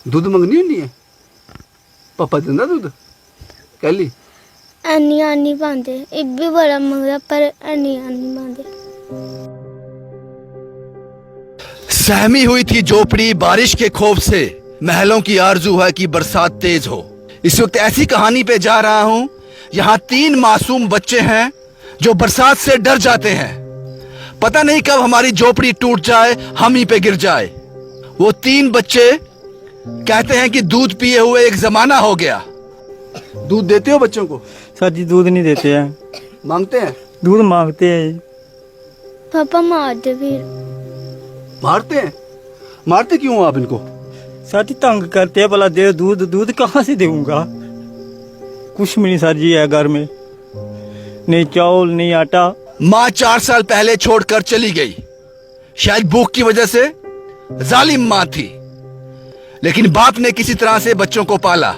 दूध मंगनी नहीं है? पापा दिंदा दूध कहली? ਐਨੀ ਆਨੀ ਪਾਉਂਦੇ ਇਹ ਵੀ ਬੜਾ ਮੰਗਦਾ ਪਰ ਐਨੀ ਆਨੀ ਪਾਉਂਦੇ। सहमी हुई थी झोपड़ी बारिश के खौफ से, महलों की आरजू है कि बरसात तेज हो। इस वक्त ऐसी कहानी पे जा रहा हूं, यहाँ 3 मासूम बच्चे हैं जो बरसात से डर जाते हैं। पता नहीं कब हमारी झोपड़ी टूट जाए, हम ही पे गिर जाए। वो 3 बच्चे कहते हैं कि दूध पिए हुए एक जमाना हो गया। दूध देते हो बच्चों को? सर जी दूध नहीं देते हैं, मांगते हैं? दूध मांगते हैं। ਪਾਪਾ ਮਾਰਦੇ ਫਿਰ। मारते हैं? मारते क्यों हो आप इनको? सर जी तंग करते हैं, भला दे दूध, दूध कहाँ से दूंगा? कुछ भी नहीं सर जी है घर में, नहीं चावल नहीं आटा। माँ 4 साल पहले छोड़कर चली गई, शायद भूख की वजह से। जालिम माँ थी, लेकिन बाप ने किसी तरह से बच्चों को पाला।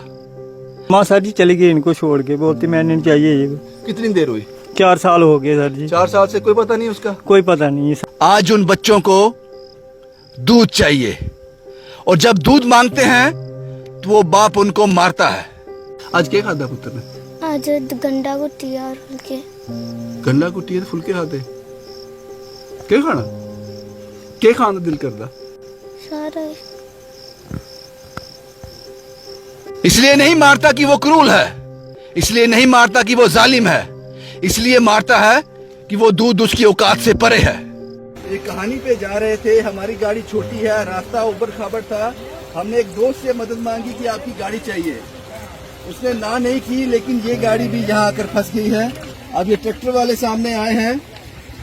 माँ सर जी चली गई इनको छोड़ के, बोलती मैंने नहीं चाहिए ये। कितनी देर हुई? 4 साल हो गए सर जी। 4 साल से कोई पता नहीं उसका? कोई पता नहीं है। आज उन बच्चों को दूध चाहिए, और जब दूध मांगते हैं तो वो बाप उनको मारता है। आज क्या खादा पुत्र ने? ਅੱਜ ਗੰਡਾ ਕੁੱਟੀ ਯਾਰ ਫੁਲਕੇ। गन्ना कुट्टी है फुलके खाते? क्या खाना? क्या खाना दिल करदा? ਸਾਰਾ इसलिए नहीं मारता कि वो क्रूर है, इसलिए नहीं मारता कि वो जालिम है, इसलिए मारता है कि वो दूध उसकी औकात से परे है। एक कहानी पे जा रहे थे, हमारी गाड़ी छोटी है, रास्ता ऊबड़ खाबड़ था। हमने एक दोस्त से मदद मांगी कि आपकी गाड़ी चाहिए, उसने ना नहीं की, लेकिन ये गाड़ी भी यहाँ आकर फंस गई है। अब ये ट्रैक्टर वाले सामने आए हैं,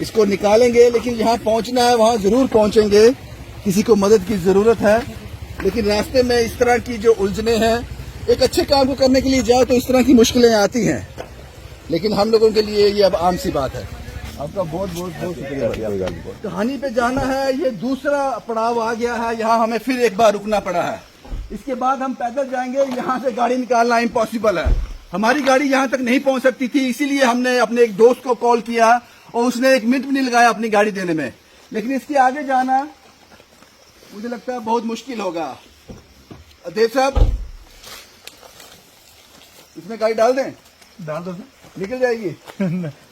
इसको निकालेंगे, लेकिन यहाँ पहुँचना है, वहाँ जरूर पहुँचेंगे। किसी को मदद की जरूरत है, लेकिन रास्ते में इस तरह की जो उलझने हैं, एक अच्छे काम को करने के लिए जाओ तो इस तरह की मुश्किलें आती हैं, लेकिन हम लोगों के लिए ये अब आम सी बात है। आपका बहुत बहुत बहुत शुक्रिया। कहानी पे जाना है, ये दूसरा पड़ाव आ गया है, यहाँ हमें फिर एक बार रुकना पड़ा है। इसके बाद हम पैदल जाएंगे, यहाँ से गाड़ी निकालना इम्पॉसिबल है। हमारी गाड़ी यहाँ तक नहीं पहुँच सकती थी, इसीलिए हमने अपने एक दोस्त को कॉल किया और उसने 1 मिनट भी नहीं लगाया अपनी गाड़ी देने में। लेकिन इसके आगे जाना मुझे लगता है बहुत मुश्किल होगा। देव साहब, इसमें गाड़ी डाल दें? डाल दो। निकल जाएगी?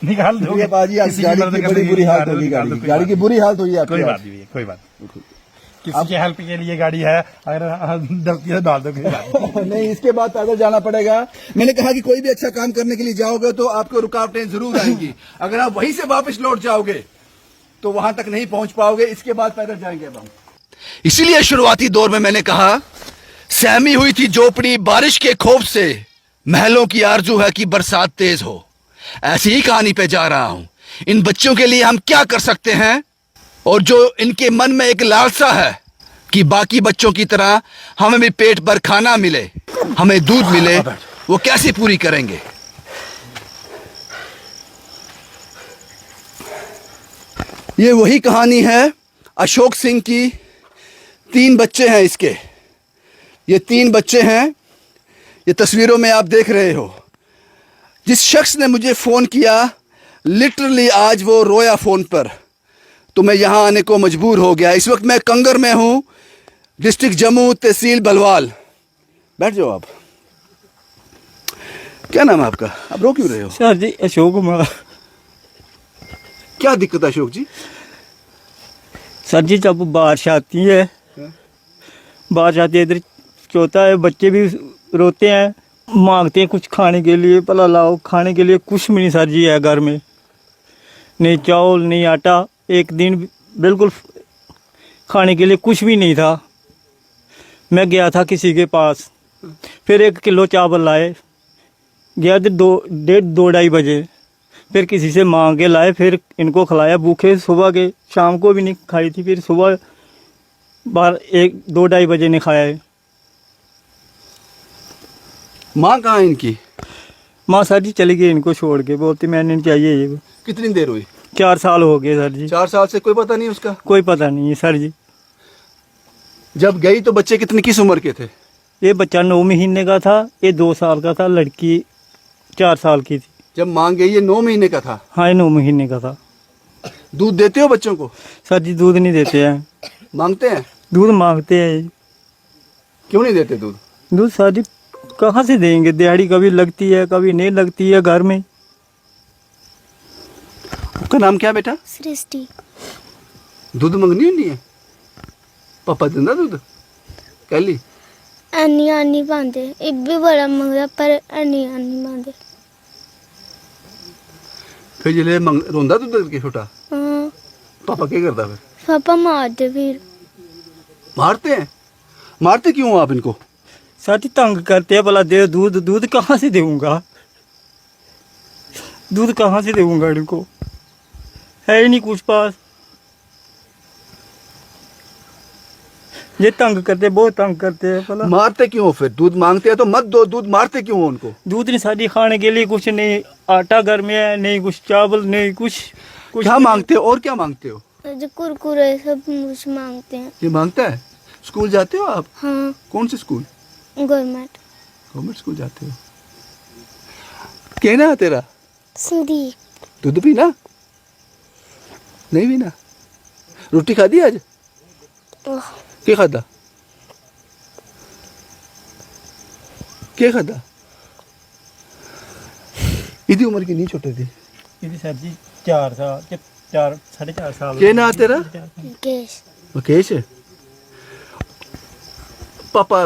निकाल दो बाजी, आपकी गाड़ी की बड़ी बुरी हालत होगी, गाड़ी की बुरी हालत हुई है आपकी। कोई बात नहीं, कोई बात किसी की हेल्प के लिए गाड़ी है, अगर डलती है डाल दो, कोई बात नहीं, इसके बाद पैदल जाना पड़ेगा। मैंने कहा कि कोई भी अच्छा काम करने के लिए जाओगे तो आपको रुकावटें जरूर आएंगी। अगर आप वहीं से वापस लौट जाओगे तो वहां तक नहीं पहुंच पाओगे, इसके बाद पैदल जाएंगे अब हम। इसीलिए शुरुआती दौर में मैंने कहा, सहमी हुई थी झोपड़ी बारिश के खौफ से, महलों की आरजू है कि बरसात तेज हो। ऐसी ही कहानी पे जा रहा हूं। इन बच्चों के लिए हम क्या कर सकते हैं, और जो इनके मन में एक लालसा है कि बाकी बच्चों की तरह हमें भी पेट भर खाना मिले, हमें दूध मिले, वो कैसे पूरी करेंगे? ये वही कहानी है अशोक सिंह की। 3 बच्चे हैं इसके, ये 3 बच्चे हैं, ये तस्वीरों में आप देख रहे हो। जिस शख्स ने मुझे फ़ोन किया, लिटरली आज वो रोया फ़ोन पर, तो मैं यहाँ आने को मजबूर हो गया। इस वक्त मैं कंगर में हूँ, डिस्ट्रिक्ट जम्मू, तहसील बलवाल। बैठ जाओ आप। क्या नाम है आपका? आप रो क्यों रहे हो? सर जी अशोक कुमार। क्या दिक्कत है अशोक जी? सर जी जब बारिश आती है, बारिश आती है, इधर चौथा है, बच्चे भी रोते हैं, मांगते हैं कुछ खाने के लिए, भला लाओ खाने के लिए। कुछ भी नहीं सर जी है घर में, नहीं चावल नहीं आटा। एक दिन बिल्कुल खाने के लिए कुछ भी नहीं था। मैं गया था किसी के पास, फिर 1 किलो चावल लाए, गया तो 2-2:30 बजे, फिर किसी से मांग के लाए, फिर इनको खिलाया। भूखे सुबह के, शाम को भी नहीं खाई थी, फिर सुबह 2-2:30 बजे नहीं खाया है। माँ कहाँ है इनकी? माँ सर जी चली गई इनको छोड़ के, बोलती मैंने नहीं चाहिए ये। कितनी देर हुई? 4 साल हो गए सर जी। 4 साल से कोई पता नहीं उसका? कोई पता नहीं है सर जी। जब गई तो बच्चे किस उम्र के थे? ये बच्चा 9 महीने का था, ये 2 साल का था, लड़की 4 साल की थी। जब मांग गई ये 9 महीने का था? हाँ, ये 9 महीने का था। दूध देते हो बच्चों को? सर जी दूध नहीं देते हैं, मांगते हैं? दूध मांगते हैं। क्यों नहीं देते दूध? दूध सर जी कहाँ से देंगे, दिहाड़ी कभी लगती है कभी नहीं लगती है घर में। आपका नाम क्या बेटा? सृष्टि। दूध मंगनी नहीं है? पापा दिंदा दूध? कैली ਐਨੀ ਆਨੀ ਪਾਉਂਦੇ ਇਹ ਵੀ ਬੜਾ ਮੰਗਦਾ ਪਰ ਐਨੀ ਆਨੀ ਪਾਉਂਦੇ। फिर जिले रोंदा दूध करके छोटा ਹਾਂ पापा क्या करता फिर? ਪਾਪਾ ਮਾਰਦੇ ਫਿਰ। मारते हैं? मारते क्यों हो आप इनको? सर जी तंग करते हैं, भला दे दूध, दूध कहाँ से दूंगा, दूध कहाँ से दूंगा इनको, है ही नहीं कुछ पास। ये तंग करते, बहुत तंग करते हैं। भला मारते क्यों हो फिर? दूध मांगते हैं तो मत दो दूध, मारते क्यों हो उनको? दूध नहीं सारी खाने के लिए कुछ नहीं, आटा घर में है नहीं, कुछ चावल नहीं, कुछ कुछ क्या नहीं। मांगते हो और क्या मांगते हो? जो कुरकुरे सब कुछ मांगते हैं। ये मांगता है? स्कूल जाते हो आप? हाँ कौन से स्कूल? गवर्नमेंट। गवर्नमेंट स्कूल जाते हो? कहना है तेरा? संदीप। दूध पीना? नहीं पीना? रोटी खाधी आज? ओह, क्या खादा? क्या खादा? इतनी उम्र की नहीं छोटे थी। ये सर जी 4 साल 4 4.5 साल। क्या ना तेरा? मुकेश। मुकेश है? पापा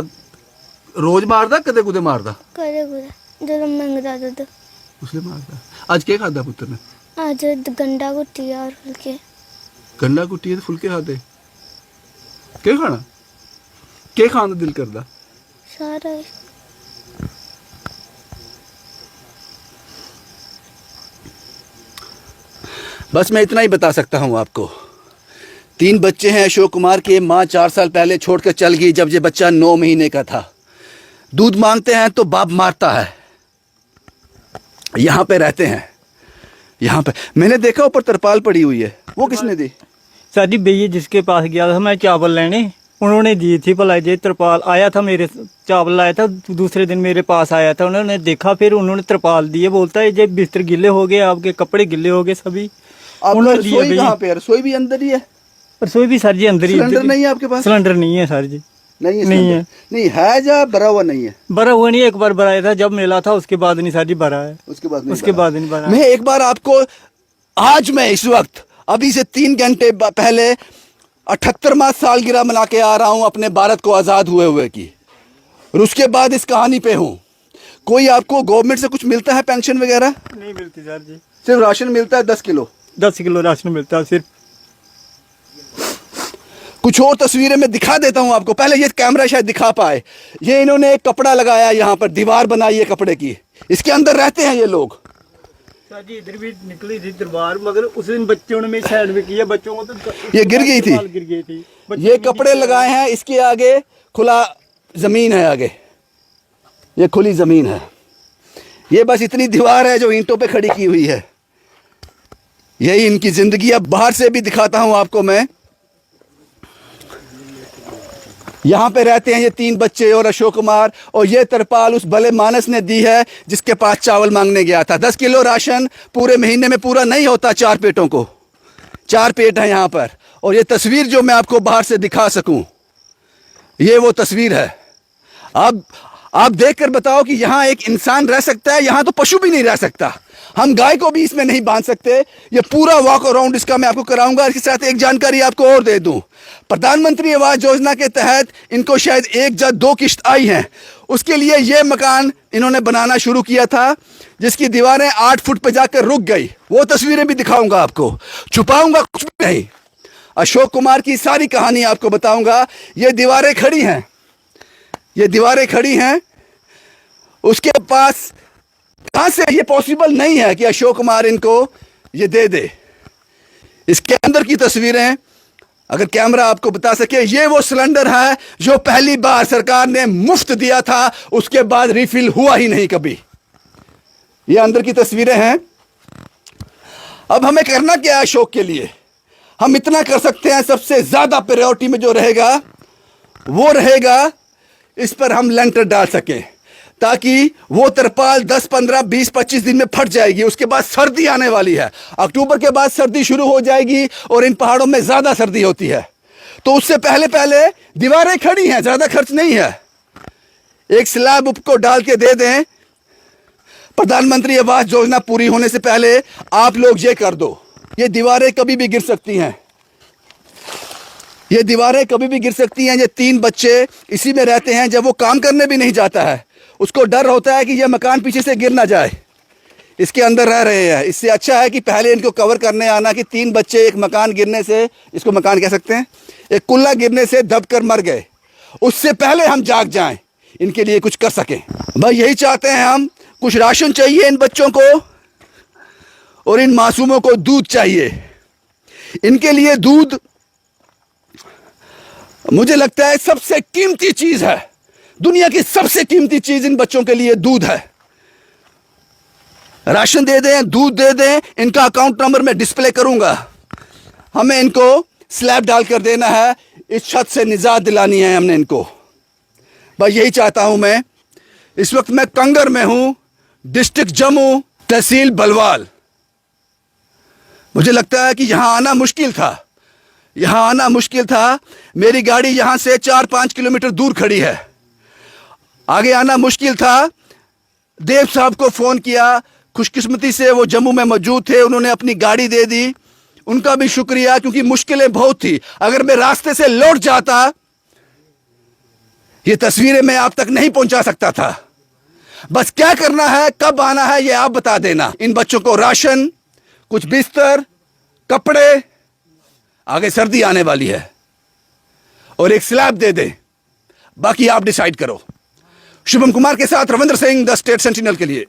रोज मारदा कदे कुदे मारदा? कदे कुदे जो मंगदा दूध। उसने मारदा। आज क्या खादा पुत्र ने? आज गंडा कुटी और फुलके। गन्ना कुटी है तो फुलके खाते। क्या खाना? क्या खाने दिल करदा? सारा बस मैं इतना ही बता सकता हूँ आपको। 3 बच्चे हैं अशोक कुमार के। माँ 4 साल पहले छोड़कर चल गई जब ये बच्चा 9 महीने का था। दूध मांगते हैं तो बाप मारता है। यहाँ पे रहते हैं, यहाँ पे मैंने देखा ऊपर तरपाल पड़ी हुई है, वो किसने दी? सर जी भैया जिसके पास गया था मैं चावल लेने, उन्होंने दी थी। भला ये तरपाल आया था, मेरे चावल लाया था, दूसरे दिन मेरे पास आया था, उन्होंने देखा, फिर उन्होंने तरपाल दिए। बोलता है ये बिस्तर गिले हो गए, आपके कपड़े गिले हो गए सभी। आप उन्होंने दिए रसोई भैया। कहाँ पे है? रसोई भी अंदर ही है? रसोई भी सर जी अंदर ही। सिलेंडर नहीं है आपके पास? सिलेंडर नहीं है सर जी। नहीं है नहीं सिलेंडर? है। नहीं है जा भरा हुआ नहीं है? भरा हुआ नहीं, एक बार भराया था जब मिला था, उसके बाद नहीं सर जी भरा है। उसके बाद नहीं उसके भरा। बाद नहीं भरा। मैं एक बार आपको आज मैं इस वक्त अभी से 3 घंटे पहले 78वां सालगिरह मना के आ रहा हूं अपने भारत को आज़ाद हुए की, और उसके बाद इस कहानी पे हूं। कोई आपको गवर्नमेंट से कुछ मिलता है, पेंशन वगैरह? नहीं मिलती सर जी। सिर्फ राशन मिलता है 10 किलो। 10 किलो राशन मिलता है सिर्फ। कुछ और तस्वीरें मैं दिखा देता हूं आपको। पहले ये कैमरा शायद दिखा पाए। ये इन्होंने एक कपड़ा लगाया, यहाँ पर दीवार बनाई है कपड़े की, इसके अंदर रहते हैं ये लोग। सर जी इधर भी निकली थी दरबार, मगर उस दिन बच्चों ने मेरी साइड में किया, बच्चों को तो ये गिर गई थी। गिर गई थी। ये कपड़े लगाए हैं, इसके आगे खुला जमीन है, आगे ये खुली जमीन है। ये बस इतनी दीवार है जो ईंटों पे खड़ी की हुई है। यही इनकी जिंदगी। अब बाहर से भी दिखाता हूं आपको मैं। यहाँ पे रहते हैं ये 3 बच्चे और अशोक कुमार, और ये तरपाल उस भले मानस ने दी है जिसके पास चावल मांगने गया था। 10 किलो राशन पूरे महीने में पूरा नहीं होता 4 पेटों को। 4 पेट है यहाँ पर। और ये तस्वीर जो मैं आपको बाहर से दिखा सकूं, ये वो तस्वीर है। अब आप देखकर बताओ कि यहाँ एक इंसान रह सकता है? यहाँ तो पशु भी नहीं रह सकता। हम गाय को भी इसमें नहीं बांध सकते। ये पूरा वॉक अराउंड इसका मैं आपको कराऊंगा। इसके साथ एक जानकारी आपको और दे दूं। प्रधानमंत्री आवास योजना के तहत इनको शायद 1 या 2 किश्त आई हैं। उसके लिए ये मकान इन्होंने बनाना शुरू किया था, जिसकी दीवारें 8 फुट पे जाकर रुक गई। वो तस्वीरें भी दिखाऊंगा आपको, छुपाऊंगा कुछ भी नहीं। अशोक कुमार की सारी कहानी आपको बताऊंगा। ये दीवारें खड़ी हैं, ये दीवारें खड़ी हैं। उसके पास कहां से ये पॉसिबल नहीं है कि अशोक कुमार इनको ये दे दे। इसके अंदर की तस्वीरें अगर कैमरा आपको बता सके, ये वो सिलेंडर है जो पहली बार सरकार ने मुफ्त दिया था, उसके बाद रिफिल हुआ ही नहीं कभी। ये अंदर की तस्वीरें हैं। अब हमें करना क्या है अशोक के लिए? हम इतना कर सकते हैं, सबसे ज्यादा प्रायोरिटी में जो रहेगा वो रहेगा इस पर हम लेंटर डाल सकें, ताकि वो तरपाल 10, 15, 20, 25 दिन में फट जाएगी। उसके बाद सर्दी आने वाली है। अक्टूबर के बाद सर्दी शुरू हो जाएगी और इन पहाड़ों में ज्यादा सर्दी होती है। तो उससे पहले पहले दीवारें खड़ी हैं, ज्यादा खर्च नहीं है। एक स्लैब को डाल के दे दें। प्रधानमंत्री आवास योजना पूरी होने से पहले आप लोग ये कर दो। ये दीवारें कभी भी गिर सकती हैं, ये दीवारें कभी भी गिर सकती हैं। ये 3 बच्चे इसी में रहते हैं, जब वो काम करने भी नहीं जाता है उसको डर होता है कि यह मकान पीछे से गिर ना जाए, इसके अंदर रह रहे हैं। इससे अच्छा है कि पहले इनको कवर करने आना कि 3 बच्चे एक मकान गिरने से, इसको मकान कह सकते हैं, एक कुल्ला गिरने से दबकर मर गए, उससे पहले हम जाग जाएं, इनके लिए कुछ कर सकें। भाई यही चाहते हैं हम। कुछ राशन चाहिए इन बच्चों को और इन मासूमों को दूध चाहिए। इनके लिए दूध मुझे लगता है सबसे कीमती चीज है, दुनिया की सबसे कीमती चीज इन बच्चों के लिए दूध है। राशन दे दें, दूध दे दें। इनका अकाउंट नंबर मैं डिस्प्ले करूंगा। हमें इनको स्लैब डालकर देना है, इस छत से निजात दिलानी है हमने इनको। बस यही चाहता हूं मैं। इस वक्त मैं कंगर में हूं, डिस्ट्रिक्ट जम्मू, तहसील बलवाल। मुझे लगता है कि यहां आना मुश्किल था, यहां आना मुश्किल था। मेरी गाड़ी यहां से 4-5 किलोमीटर दूर खड़ी है, आगे आना मुश्किल था। देव साहब को फोन किया, खुशकिस्मती से वो जम्मू में मौजूद थे, उन्होंने अपनी गाड़ी दे दी, उनका भी शुक्रिया, क्योंकि मुश्किलें बहुत थी। अगर मैं रास्ते से लौट जाता ये तस्वीरें मैं आप तक नहीं पहुंचा सकता था। बस क्या करना है, कब आना है, ये आप बता देना। इन बच्चों को राशन, कुछ बिस्तर, कपड़े, आगे सर्दी आने वाली है, और एक स्लैब दे दे, बाकी आप डिसाइड करो। शुभम कुमार के साथ Ravindra Singh, the state sentinel के लिए।